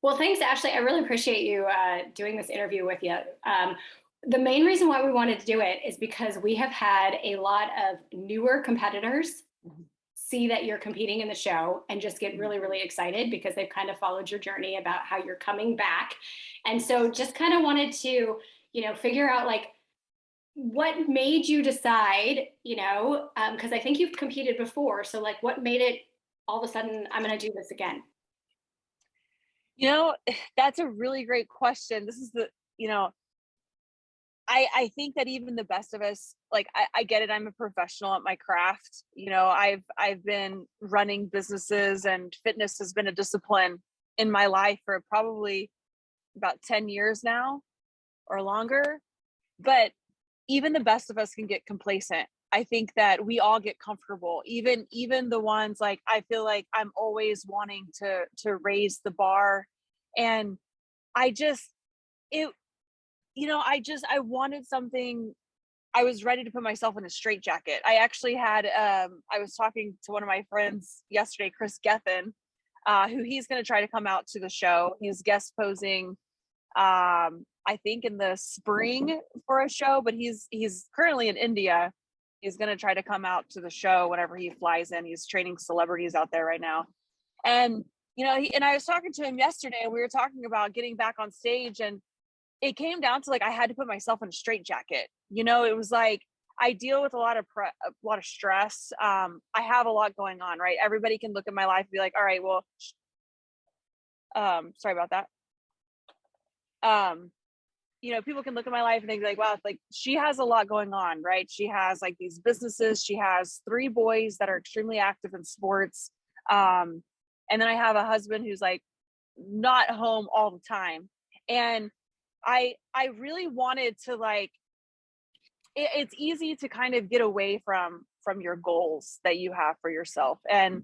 Well, thanks, Ashley. I really appreciate you doing this interview with you. The main reason why we wanted to do it is because we have had a lot of newer competitors see that you're competing in the show and just get really, really excited because they've kind of followed your journey about how you're coming back. And so just kind of wanted to, figure out like what made you decide, because I think you've competed before. So like what made it all of a sudden, I'm going to do this again? You know, that's a really great question. This is you know, I think that even the best of us, like I get it. I'm a professional at my craft. I've been running businesses, and fitness has been a discipline in my life for probably about 10 years now or longer. But even the best of us can get complacent. I think that we all get comfortable, even the ones like I feel like I'm always wanting to raise the bar. And I just it I wanted something. I was ready to put myself in a straitjacket. I actually had I was talking to one of my friends yesterday, Chris Gethin, who he's going to try to come out to the show. He's guest posing I think in the spring for a show, but he's currently in India. He's going to try to come out to the show whenever he flies in. He's training celebrities out there right now. And and I was talking to him yesterday, and we were talking about getting back on stage, and it came down to like I had to put myself in a straitjacket. It was like I deal with a lot of stress. I have a lot going on, right? Everybody can look at my life and be like, all right, well, sorry about that. People can look at my life and think like, wow, like she has a lot going on, right? She has like these businesses. She has 3 boys that are extremely active in sports. And then I have a husband who's like not home all the time. And I really wanted to like, it's easy to kind of get away from your goals that you have for yourself. And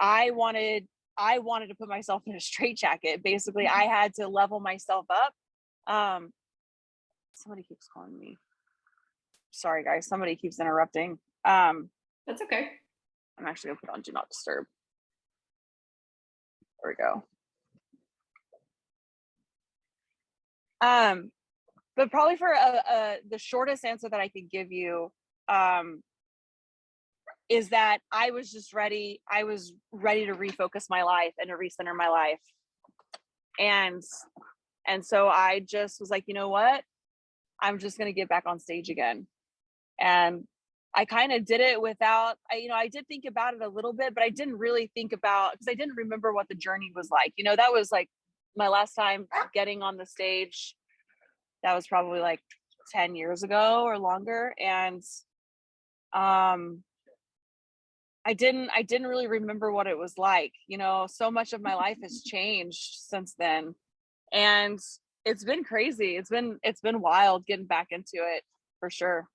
I wanted to put myself in a straitjacket. Basically, I had to level myself up. Somebody keeps calling me. Sorry, guys. Somebody keeps interrupting. That's okay. I'm actually gonna put on Do Not Disturb. There we go. But probably for the shortest answer that I could give you, is that I was just ready. I was ready to refocus my life and to recenter my life. And so I just was like, you know what? I'm just going to get back on stage again. And I kind of did it without, I did think about it a little bit, but I didn't really think about, because I didn't remember what the journey was like. That was like my last time getting on the stage. That was probably like 10 years ago or longer. And I didn't really remember what it was like. So much of my life has changed since then. And it's been crazy. It's been wild getting back into it for sure.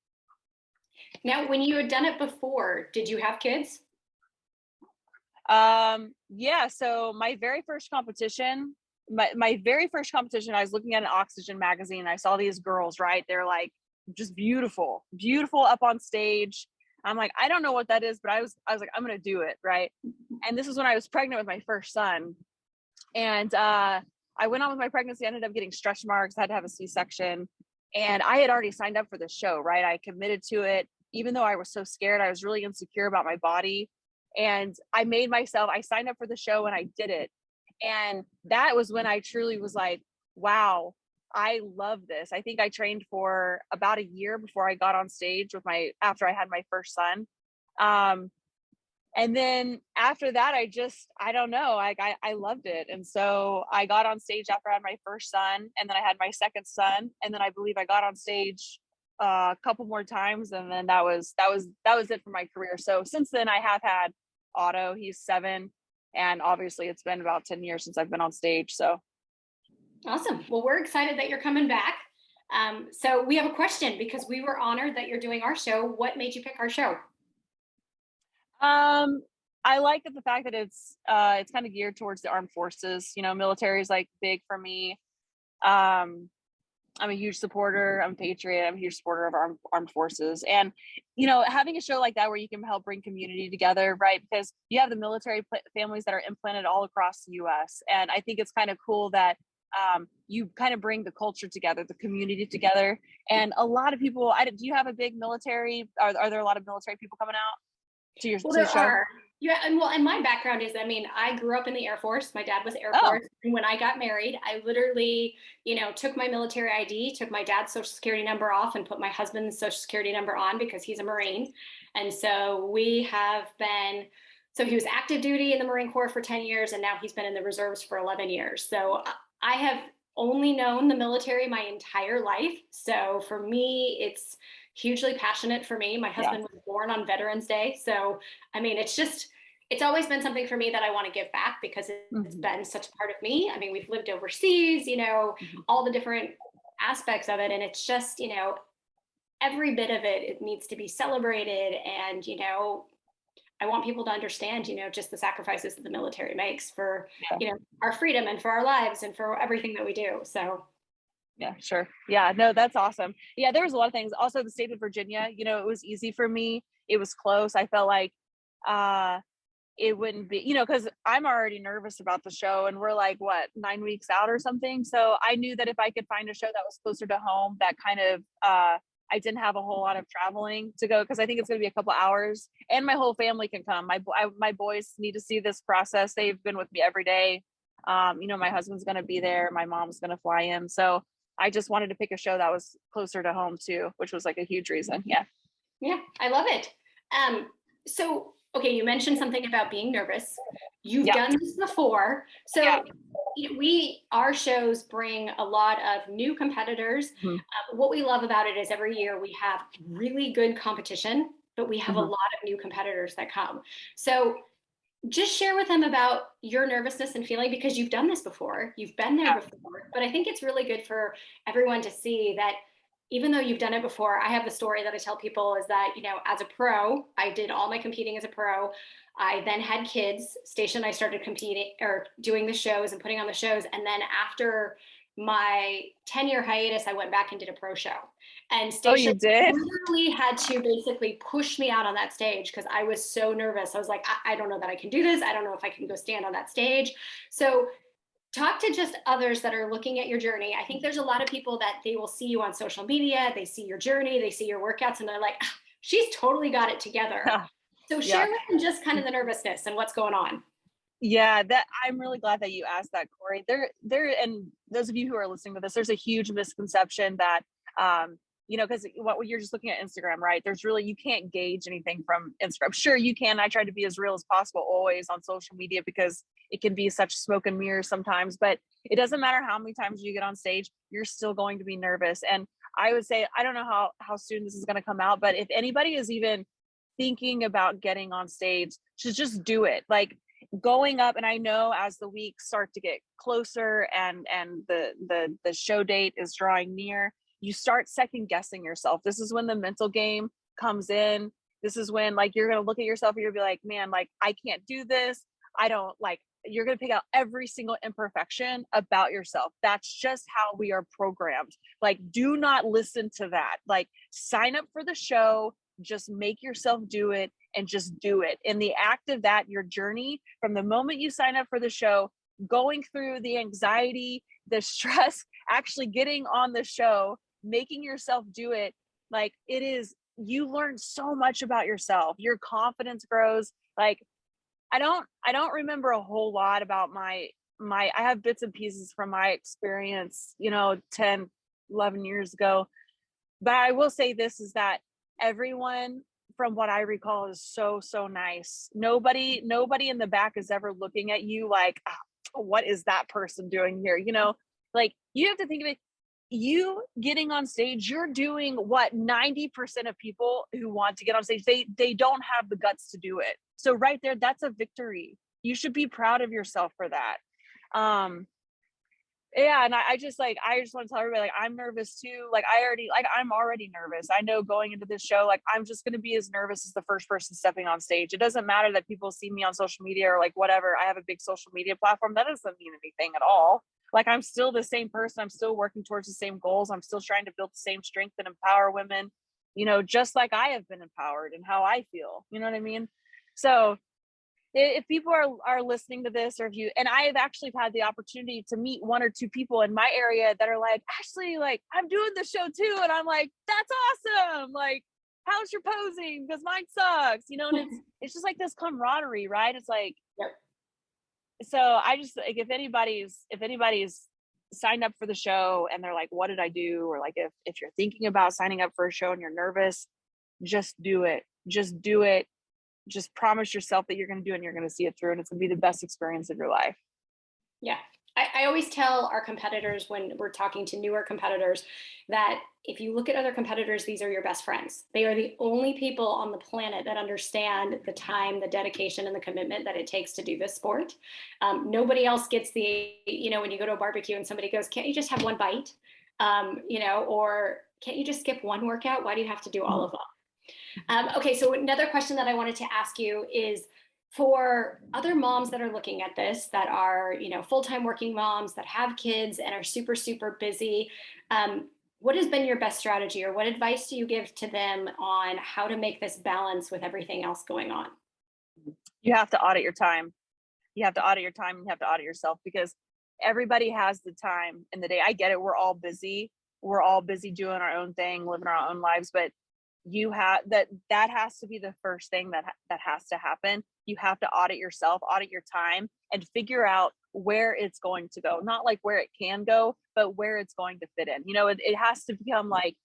Now, when you had done it before, did you have kids? Yeah. So my very first competition, I was looking at an Oxygen magazine. And I saw these girls, right? They're like just beautiful up on stage. I'm like, I don't know what that is, but I was like, I'm going to do it. Right. And this is when I was pregnant with my first son. And, I went on with my pregnancy. I ended up getting stretch marks. I had to have a C-section, and I had already signed up for the show, right? I committed to it. Even though I was so scared, I was really insecure about my body. And I signed up for the show and I did it. And that was when I truly was like, wow, I love this. I think I trained for about a year before I got on stage after I had my first son. And then after that, I don't know, like I loved it. And so I got on stage after I had my first son, and then I had my second son. And then I believe I got on stage a couple more times. And then that was it for my career. So since then I have had Otto, he's 7. And obviously it's been about 10 years since I've been on stage. So. Awesome. Well, we're excited that you're coming back. So we have a question because we were honored that you're doing our show. What made you pick our show? I like the fact that it's kind of geared towards the armed forces. Military is like big for me. I'm a huge supporter. I'm a patriot. I'm a huge supporter of armed forces. And, having a show like that where you can help bring community together, right? Because you have the military families that are implanted all across the US. And I think it's kind of cool that you kind of bring the culture together, the community together. And a lot of people, do you have a big military? Are there a lot of military people coming out Well, to your there show? are. Yeah, and my background is, I mean, I grew up in the Air Force. My dad was Air Oh, Force. And when I got married, I literally, took my military ID, took my dad's social security number off, and put my husband's social security number on because he's a Marine. And so we have been, so he was active duty in the Marine Corps for 10 years, and now he's been in the reserves for 11 years. So I have only known the military my entire life. So for me, it's hugely passionate for me. My yeah. husband was born on Veterans Day. So I mean, it's always been something for me that I want to give back because it's Hmm. been such a part of me. I mean, we've lived overseas, Hmm. all the different aspects of it. And it's just, every bit of it, it needs to be celebrated. And, I want people to understand, just the sacrifices that the military makes for, Yeah. our freedom and for our lives and for everything that we do. So, Yeah, sure. Yeah, no, that's awesome. Yeah, there was a lot of things. Also, the state of Virginia, it was easy for me. It was close. I felt like uh it wouldn't be, because I'm already nervous about the show and we're like, what, 9 weeks out or something. So I knew that if I could find a show that was closer to home, that kind of I didn't have a whole lot of traveling to go because I think it's going to be a couple hours and my whole family can come. My boys need to see this process. They've been with me every day. My husband's going to be there. My mom's going to fly in. So I just wanted to pick a show that was closer to home too, which was like a huge reason. Yeah. yeah, I love it. So, okay, you mentioned something about being nervous. You've Yeah. done this before. Yeah. So, our shows bring a lot of new competitors. Hmm. What we love about it is every year we have really good competition, but we have a Hmm. lot of new competitors that come. So, just share with them about your nervousness and feeling because you've done this before, you've been there Yeah. before. But I think it's really good for everyone to see that even though you've done it before, I have the story that I tell people is that, as a pro, I did all my competing as a pro. I then had kids. Stacia and I started competing or doing the shows and putting on the shows. And then after my 10-year hiatus, I went back and did a pro show. And Oh, Stacia you did? literally had to basically push me out on that stage because I was so nervous. I was like, I don't know that I can do this. I don't know if I can go stand on that stage. So talk to just others that are looking at your journey. I think there's a lot of people that they will see you on social media, they see your journey, they see your workouts, and they're like, "Ah, she's totally got it together." So Yeah. share with them just kind of the nervousness and what's going on. Yeah, that I'm really glad that you asked that, Corey. And those of you who are listening to this, there's a huge misconception that, because what you're just looking at Instagram, right? You can't gauge anything from Instagram. Sure, you can. I try to be as real as possible always on social media because it can be such smoke and mirrors sometimes, but it doesn't matter how many times you get on stage, you're still going to be nervous. And I would say, I don't know how soon this is going to come out, but if anybody is even thinking about getting on stage, should just do it. Like, going up, and I know as the weeks start to get closer and the show date is drawing near, you start second guessing yourself. This is when the mental game comes in. This is when, like, you're going to look at yourself and you'll be like, man, like, I can't do this. I don't like, you're going to pick out every single imperfection about yourself. That's just how we are programmed. Like, do not listen to that. Like, sign up for the show, just make yourself do it and just do it. In the act of that, your journey from the moment you sign up for the show, going through the anxiety, the stress, actually getting on the show, making yourself do it, like, it is, you learn so much about yourself. Your confidence grows. Like, I don't remember a whole lot about I have bits and pieces from my experience, 10, 11 years ago. But I will say this is that everyone, from what I recall, is so, so nice. Nobody in the back is ever looking at you like, "Ah, what is that person doing here?" Like, you have to think of it, you getting on stage, you're doing what 90% of people who want to get on stage, they don't have the guts to do it. So right there, that's a victory. You should be proud of yourself for that. Um, yeah, and I just want to tell everybody, like, I'm nervous too. I'm already nervous. I know going into this show, like, I'm just gonna be as nervous as the first person stepping on stage. It doesn't matter that people see me on social media or like whatever. I have a big social media platform. That doesn't mean anything at all. Like, I'm still the same person. I'm still working towards the same goals. I'm still trying to build the same strength and empower women, just like I have been empowered and how I feel. You know what I mean? So if people are listening to this, or if you, and I have actually had the opportunity to meet one or two people in my area that are like, actually, like, I'm doing the show too. And I'm like, that's awesome. Like, how's your posing? Because mine sucks, and it's just like this camaraderie, right? It's like, Yep. so I just like, if anybody's signed up for the show and they're like, what did I do? Or like, if you're thinking about signing up for a show and you're nervous, just do it. Just do it. Just promise yourself that you're going to do it and you're going to see it through, and it's going to be the best experience of your life. Yeah. I always tell our competitors when we're talking to newer competitors that if you look at other competitors, these are your best friends. They are the only people on the planet that understand the time, the dedication, and the commitment that it takes to do this sport. Nobody else gets when you go to a barbecue and somebody goes, can't you just have one bite? Or can't you just skip one workout? Why do you have to do all of them? Okay, so another question that I wanted to ask you is, for other moms that are looking at this, that are, full-time working moms that have kids and are super, super busy, what has been your best strategy, or what advice do you give to them on how to make this balance with everything else going on? You have to audit your time. You have to audit your time, and you have to audit yourself, because everybody has the time in the day. I get it. We're all busy. We're all busy doing our own thing, living our own lives, but you have that has to be the first thing that has to happen. You have to audit yourself, audit your time, and figure out where it's going to go. Not like where it can go, but where it's going to fit in. It has to become like,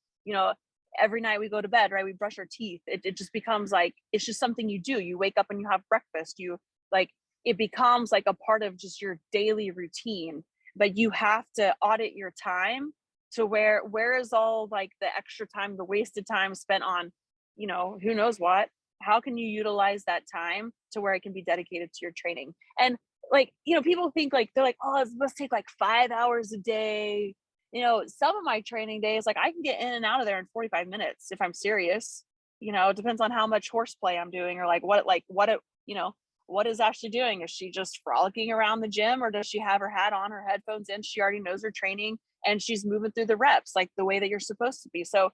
every night we go to bed, right? We brush our teeth. It just becomes like, it's just something you do. You wake up and you have breakfast. You like, it becomes like a part of just your daily routine. But you have to audit your time to where is all like the extra time, the wasted time spent on, who knows what. How can you utilize that time to where it can be dedicated to your training? And like, people think like, they're like, oh, it must take like 5 hours a day. Some of my training days, like, I can get in and out of there in 45 minutes if I'm serious. It depends on how much horseplay I'm doing, or like what is Ashley doing? Is she just frolicking around the gym, or does she have her hat on, her headphones in? She already knows her training and she's moving through the reps like the way that you're supposed to be. So,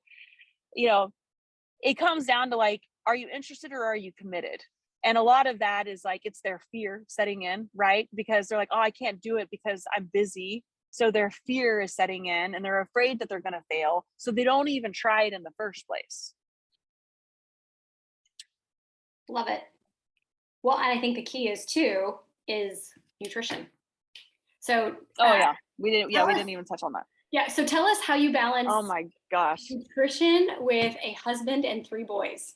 it comes down to like, are you interested or are you committed? And a lot of that is like, it's their fear setting in, right? Because they're like, oh, I can't do it because I'm busy. So their fear is setting in and they're afraid that they're going to fail. So they don't even try it in the first place. Love it. Well, and I think the key is nutrition. So, we didn't even touch on that. Yeah. So tell us how you balance, oh my gosh, nutrition with a husband and 3 boys.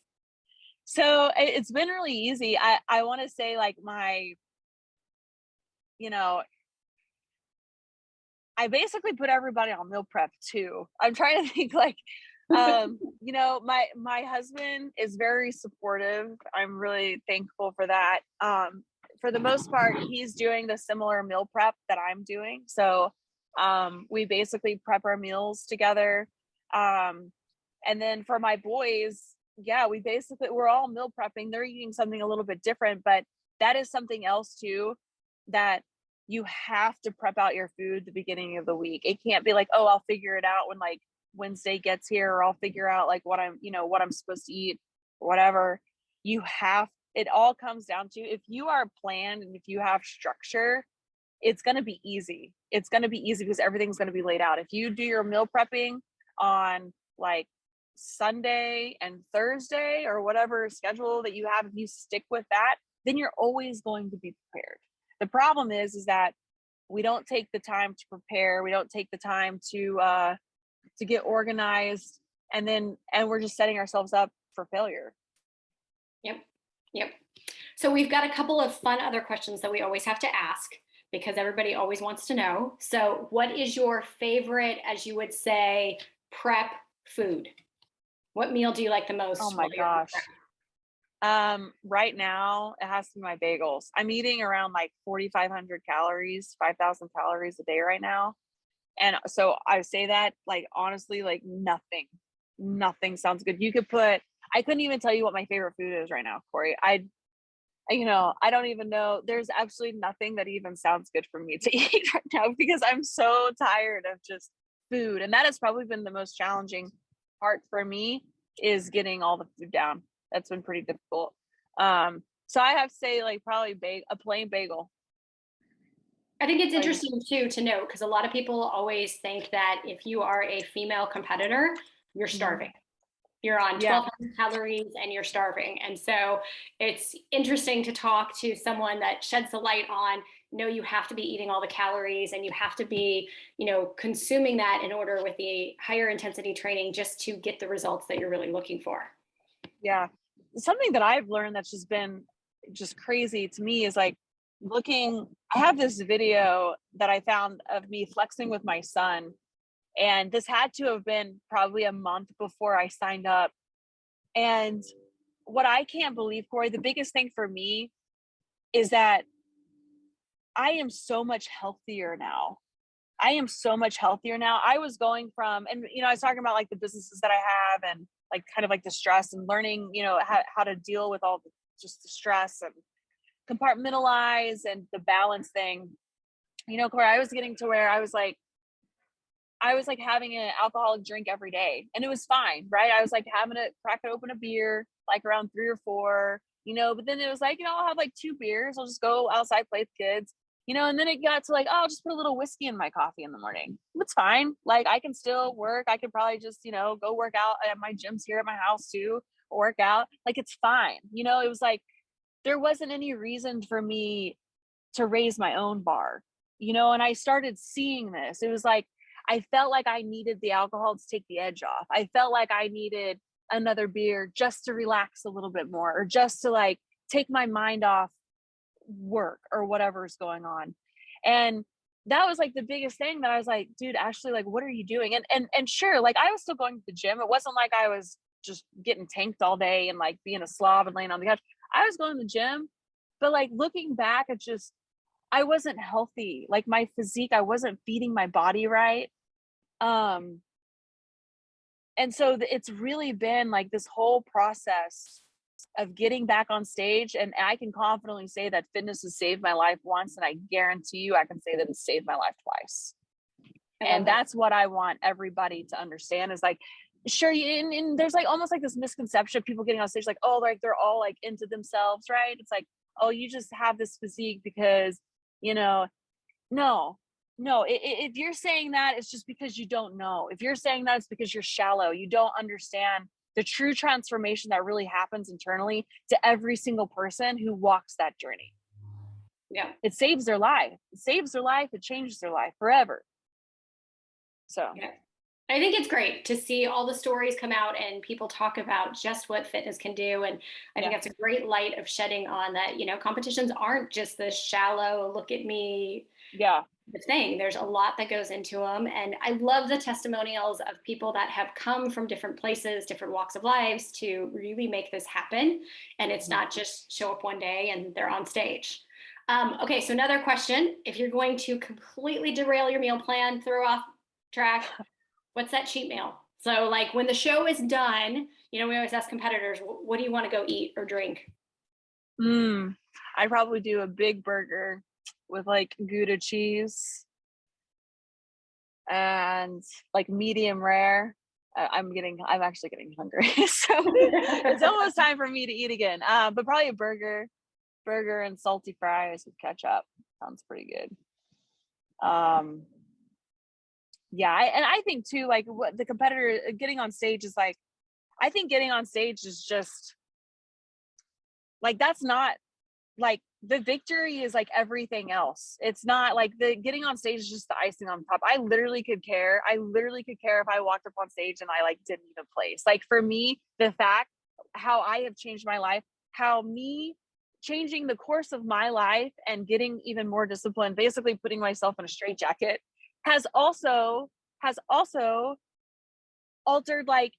So it's been really easy. I want to say like I basically put everybody on meal prep too. I'm trying to think like, my husband is very supportive. I'm really thankful for that. For the most part, he's doing the similar meal prep that I'm doing. So we basically prep our meals together. And then for my boys, we're all meal prepping. They're eating something a little bit different, but that is something else too, that you have to prep out your food the beginning of the week. It can't be like, oh, I'll figure it out when like Wednesday gets here, or I'll figure out like what I'm supposed to eat or whatever. It all comes down to, if you are planned and if you have structure, it's going to be easy. It's going to be easy because everything's going to be laid out. If you do your meal prepping on like Sunday and Thursday or whatever schedule that you have, if you stick with that, then you're always going to be prepared. The problem is that we don't take the time to prepare. We don't take the time to get organized, and we're just setting ourselves up for failure. Yep. So we've got a couple of fun other questions that we always have to ask, because everybody always wants to know. So what is your favorite, as you would say, prep food? What meal do you like the most? Oh my gosh. Right now it has to be my bagels. I'm eating around like 4,500 calories, 5,000 calories a day right now. And so I say that like, honestly, like nothing sounds good. I couldn't even tell you what my favorite food is right now, Corey. I don't even know. There's absolutely nothing that even sounds good for me to eat right now because I'm so tired of just food. And that has probably been the most challenging part for me, is getting all the food down. That's been pretty difficult. So I have to say, like, probably a plain bagel. I think it's Plain. interesting too to note because a lot of people always think that if you are a female competitor, you're Mhm. starving. You're on Yeah. 1,200 calories and you're starving. And so it's interesting to talk to someone that sheds the light on, no, you have to be eating all the calories and you have to be, consuming that in order with the higher intensity training just to get the results that you're really looking for. Yeah. Something that I've learned that's just been just crazy to me is like I have this video that I found of me flexing with my son. And this had to have been probably a month before I signed up. And what I can't believe, Corey, the biggest thing for me is that I am so much healthier now. I am so much healthier now. I was going from, and I was talking about like the businesses that I have and like kind of like the stress and learning, how to deal with all just the stress and compartmentalize and the balance thing. Corey, I was getting to where I was like having an alcoholic drink every day and it was fine, right? I was like having to crack it open a beer, like around 3 or 4, but then it was like, I'll have like 2 beers. I'll just go outside, play with kids, and then it got to like, oh, I'll just put a little whiskey in my coffee in the morning. It's fine. Like I can still work. I could probably just, go work out at my gyms here at my house too, or work out. Like it's fine. It was like, there wasn't any reason for me to raise my own bar, and I started seeing this. It was like, I felt like I needed the alcohol to take the edge off. I felt like I needed another beer just to relax a little bit more, or just to like take my mind off work or whatever's going on. And that was like the biggest thing that I was like, dude, Ashley, like, what are you doing? And sure, like I was still going to the gym. It wasn't like I was just getting tanked all day and like being a slob and laying on the couch. I was going to the gym, but like looking back, it's just, I wasn't healthy. Like my physique, I wasn't feeding my body right. Um, and so it's really been like this whole process of getting back on stage. And I can confidently say that fitness has saved my life once. And I guarantee you, I can say that it's saved my life twice. And that's what I want everybody to understand is like, sure, and there's like almost like this misconception of people getting on stage, like, oh, like they're all like into themselves, right? It's like, oh, you just have this physique because, no, if you're saying that, it's just because you don't know. If you're saying that, it's because you're shallow. You don't understand the true transformation that really happens internally to every single person who walks that journey. Yeah. It saves their life. It saves their life. It changes their life forever. So Yeah. I think it's great to see all the stories come out and people talk about just what fitness can do. And I think that's a great light of shedding on that, competitions aren't just this shallow, look at me thing. There's a lot that goes into them. And I love the testimonials of people that have come from different places, different walks of lives to really make this happen. And it's not just show up one day and they're on stage. Okay, so another question. If you're going to completely derail your meal plan, throw off track, what's that cheat meal? So like when the show is done, we always ask competitors, what do you want to go eat or drink? I'd probably do a big burger with like Gouda cheese and like medium rare. I'm actually getting hungry. So it's almost time for me to eat again. But probably a burger and salty fries with ketchup. Sounds pretty good. I think too, like what the competitor getting on stage is like, I think getting on stage is just like, that's not like the victory is like everything else. It's not like the getting on stage is just the icing on top. I literally could care if I walked up on stage and I like didn't even place. Like for me, the fact how I have changed my life, how me changing the course of my life and getting even more disciplined, basically putting myself in a straitjacket, has also altered like,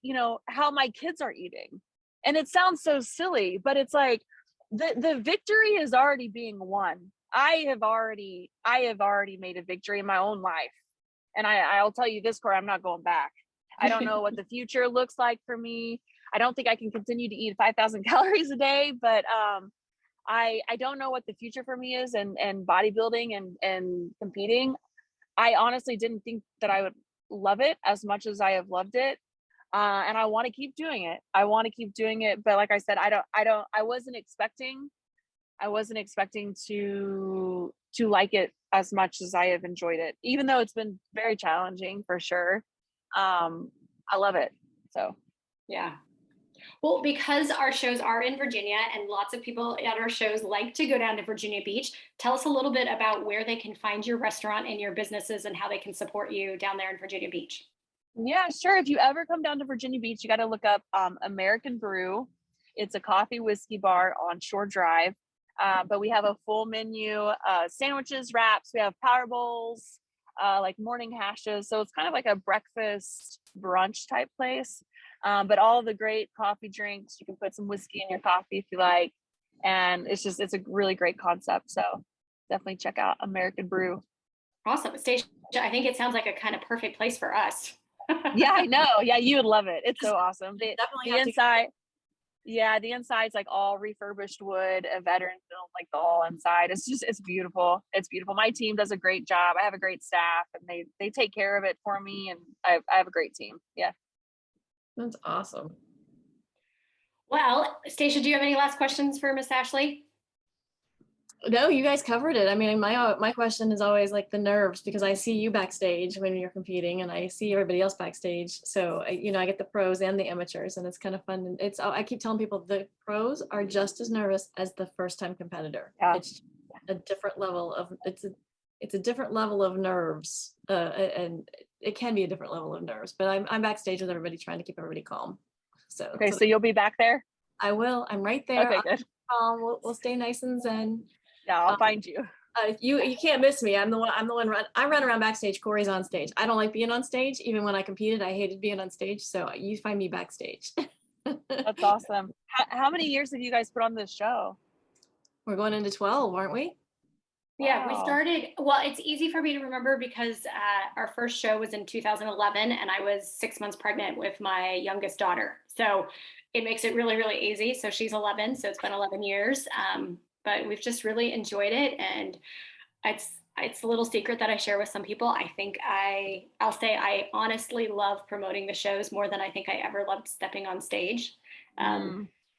how my kids are eating. And it sounds so silly, but it's like the victory is already being won. I have already made a victory in my own life. And I'll tell you this, Corey, I'm not going back. I don't know what the future looks like for me. I don't think I can continue to eat 5,000 calories a day, but I don't know what the future for me is, and bodybuilding and competing. I honestly didn't think that I would love it as much as I have loved it. And I want to keep doing it. I want to keep doing it. But like I said, I wasn't expecting to like it as much as I have enjoyed it, even though it's been very challenging for sure. I love it. So Yeah. Well, because our shows are in Virginia and lots of people at our shows like to go down to Virginia Beach, tell us a little bit about where they can find your restaurant and your businesses and how they can support you down there in Virginia Beach. yeah, sure. If you ever come down to Virginia Beach, you got to look up American Brew. It's a coffee whiskey bar on Shore Drive. But we have a full menu, sandwiches, wraps. We have power bowls, like morning hashes. So it's kind of like a breakfast brunch type place. But all the great coffee drinks. You can put some whiskey in your coffee if you like. And it's a really great concept. So definitely check out American Brew. Awesome. Stacia, I think it sounds like a kind of perfect place for us. Yeah, I know. Yeah, you would love it. It's so awesome. Definitely The have to. inside, yeah, the inside's like all refurbished wood, a veteran built like the whole inside. It's beautiful. It's beautiful. My team does a great job. I have a great staff, and they take care of it for me, and I have a great team. Yeah. That's awesome. Well, Stacia, do you have any last questions for Miss Ashley? No, you guys covered it. I mean, my question is always like the nerves, because I see you backstage when you're competing, and I see everybody else backstage. So I get the pros and the amateurs, and it's kind of fun. And I keep telling people the pros are just as nervous as the first time competitor. Yeah. It's a different level of it's a different level of nerves, and it can be a different level of nerves. But I'm backstage with everybody, trying to keep everybody calm. Okay, so you'll be back there. I will. I'm right there. Okay, good. We'll stay nice and zen. Yeah, I'll find you. You can't miss me. I'm the one. I run around backstage. Corey's on stage. I don't like being on stage. Even when I competed, I hated being on stage. So you find me backstage. That's awesome. How many years have you guys put on this show? We're going into 12, aren't we? Yeah, we Wow. started, well, it's easy for me to remember because our first show was in 2011 and I was 6 months pregnant with my youngest daughter. So it makes it really, really easy. So she's 11, so it's been 11 years. But we've just really enjoyed it. And it's a little secret that I share with some people. I think I'll say I honestly love promoting the shows more than I think I ever loved stepping on stage.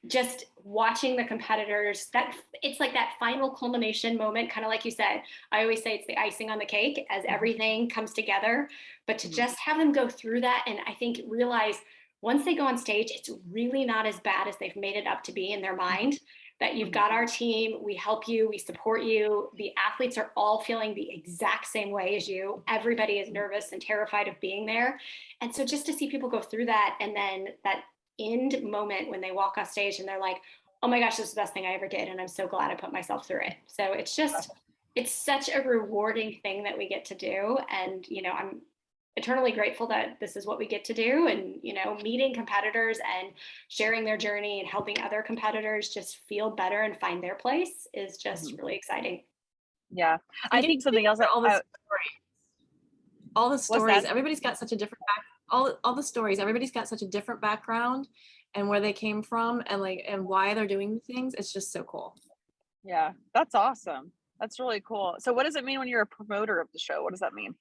Just watching the competitors, that it's like that final culmination moment, kind of like you said. I always say it's the icing on the cake as everything comes together, but to just have them go through that, and I think realize once they go on stage, it's really not as bad as they've made it up to be in their mind. That you've got our team, we help you, we support you. The athletes are all feeling the exact same way as you. Everybody is nervous and terrified of being there. And so just to see people go through that, and then that end moment when they walk off stage and they're like, oh my gosh, this is the best thing I ever did. And I'm so glad I put myself through it. So it's such a rewarding thing that we get to do. And, I'm eternally grateful that this is what we get to do. And, meeting competitors and sharing their journey and helping other competitors just feel better and find their place is just really exciting. Yeah. I think something else. All the stories, that? everybody's got such a different all the stories, everybody's got such a different background and where they came from and why they're doing things. It's just so cool. Yeah, that's awesome. That's really cool. So what does it mean when you're a promoter of the show? What does that mean?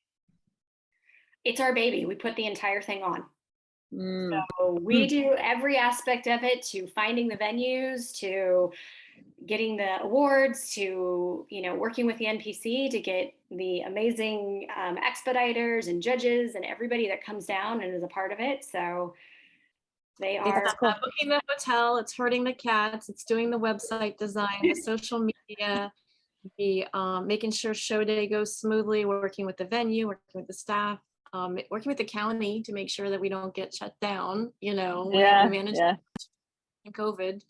It's our baby. We put the entire thing on. Mm. So we do every aspect of it, to finding the venues, to getting the awards, to working with the NPC to get the amazing expediters and judges and everybody that comes down and is a part of it. So they are It's booking the hotel, it's herding the cats, it's doing the website design, the social media, the making sure show day goes smoothly, working with the venue, working with the staff, working with the county to make sure that we don't get shut down, when we manage COVID.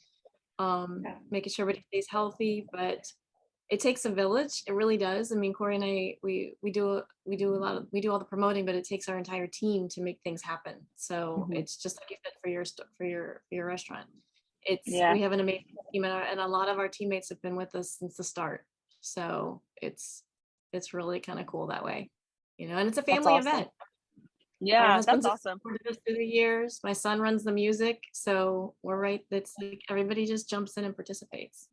Making sure everybody stays healthy, but it takes a village. It really does. I mean, Corry and I, we do all the promoting, but it takes our entire team to make things happen. So it's just like you said for your restaurant. We have an amazing team, and a lot of our teammates have been with us since the start. So it's really kind of cool that way, and it's a family event. Yeah, that's awesome. Through the years, my son runs the music, so we're right. It's like everybody just jumps in and participates.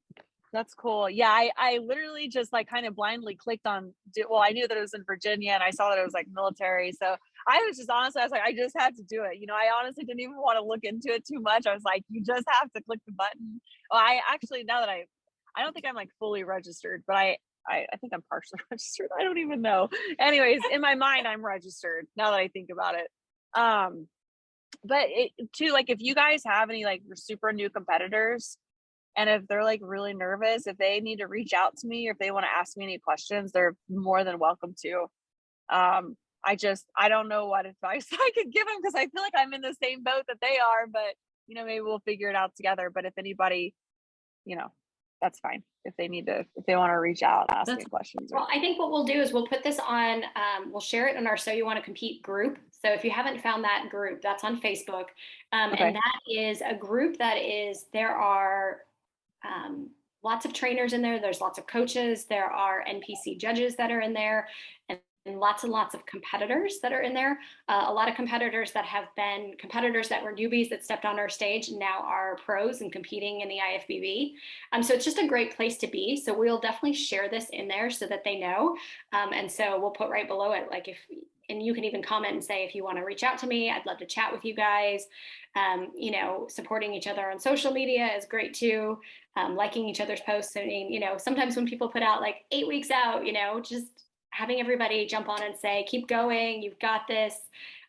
That's cool. Yeah, I literally just like kind of blindly clicked on. Well, I knew that it was in Virginia, and I saw that it was like military. So I was just honestly, I was like, I just had to do it. I honestly didn't even want to look into it too much. I was like, you just have to click the button. Well, I actually now that I don't think I'm like fully registered, but I think I'm partially registered. I don't even know. Anyways, in my mind, I'm registered now that I think about it. But it too, like if you guys have any like super new competitors, and if they're like really nervous, if they need to reach out to me or if they want to ask me any questions, they're more than welcome to. I don't know what advice I could give them because I feel like I'm in the same boat that they are, but maybe we'll figure it out together. But if anybody, that's fine. If they want to reach out and ask me questions. Well, I think what we'll do is we'll put this on, we'll share it in our So You Want to Compete group. So if you haven't found that group, that's on Facebook. Okay. And that is a group there are lots of trainers in there. There's lots of coaches. There are NPC judges that are in there, and lots and lots of competitors that are in there. A lot of competitors that have been competitors that were newbies that stepped on our stage and now are pros and competing in the IFBB. So it's just a great place to be. So we'll definitely share this in there so that they know. And so we'll put right below it, like and you can even comment and say, if you want to reach out to me, I'd love to chat with you guys. Supporting each other on social media is great too. Liking each other's posts. I mean, sometimes when people put out like 8 weeks out, just having everybody jump on and say, keep going, you've got this.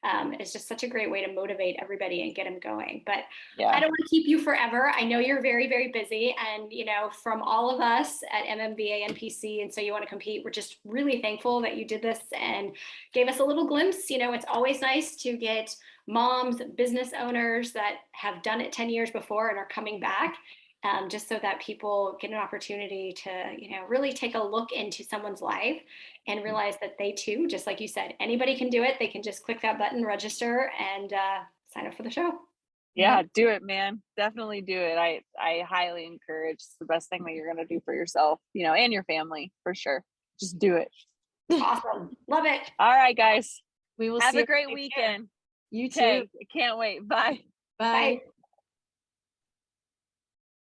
It's just such a great way to motivate everybody and get them going. But yeah. I don't want to keep you forever. I know you're very, very busy. And, from all of us at MMVA, NPC, and So You Want to Compete, we're just really thankful that you did this and gave us a little glimpse. It's always nice to get moms, business owners that have done it 10 years before and are coming back. Just so that people get an opportunity to, really take a look into someone's life and realize that they too, just like you said, anybody can do it. They can just click that button, register, and sign up for the show. Yeah, do it, man. Definitely do it. I highly encourage. It's the best thing that you're going to do for yourself, and your family, for sure. Just do it. Awesome. Love it. All right, guys. We will have a great weekend. You too. Okay. Can't wait. Bye. Bye.